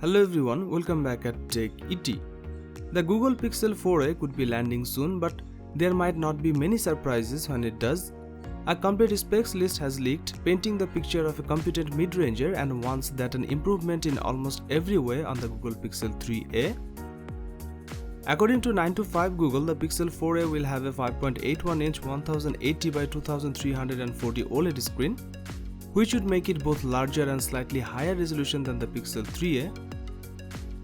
Hello everyone, welcome back at Tech ET. The Google Pixel 4a could be landing soon, but there might not be many surprises when it does. A complete specs list has leaked, painting the picture of a competent mid-ranger and warns that an improvement in almost every way on the Google Pixel 3a. According to 9to5 Google, the Pixel 4a will have a 5.81-inch 1080 by 2340 OLED screen, which would make it both larger and slightly higher resolution than the Pixel 3a.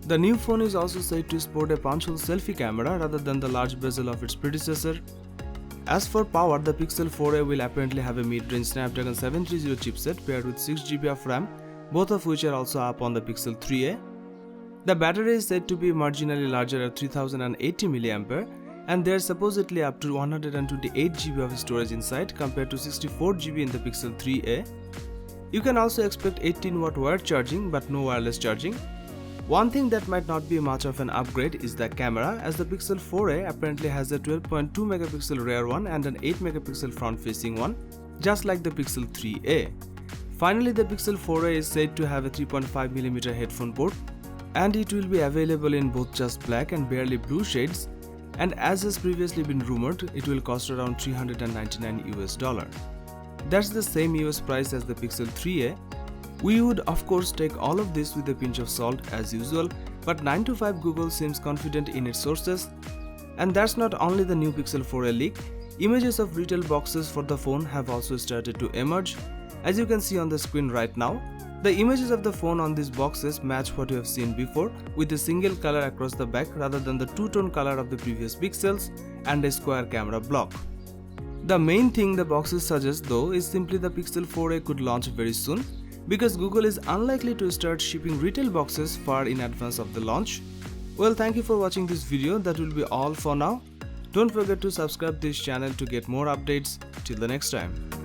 The new phone is also said to sport a punch-hole selfie camera rather than the large bezel of its predecessor. As for power, the Pixel 4a will apparently have a mid-range Snapdragon 730 chipset paired with 6GB of RAM, both of which are also up on the Pixel 3a. The battery is said to be marginally larger at 3080 mAh, and there's supposedly up to 128GB of storage inside compared to 64GB in the Pixel 3a. You can also expect 18W wired charging but no wireless charging. One thing that might not be much of an upgrade is the camera, as the Pixel 4a apparently has a 12.2MP rear one and an 8MP front-facing one, just like the Pixel 3a. Finally, the Pixel 4a is said to have a 3.5mm headphone port, and it will be available in both just black and barely blue shades, and as has previously been rumored, it will cost around $399 US. That's the same US price as the Pixel 3a. We would of course take all of this with a pinch of salt as usual, but 9to5 Google seems confident in its sources. And that's not only the new Pixel 4a leak. Images of retail boxes for the phone have also started to emerge, as you can see on the screen right now. The images of the phone on these boxes match what you have seen before, with a single color across the back rather than the two-tone color of the previous pixels and a square camera block. The main thing the boxes suggest though is simply the Pixel 4a could launch very soon, because Google is unlikely to start shipping retail boxes far in advance of the launch. Well, thank you for watching this video. That will be all for now. Don't forget to subscribe this channel to get more updates. Till the next time.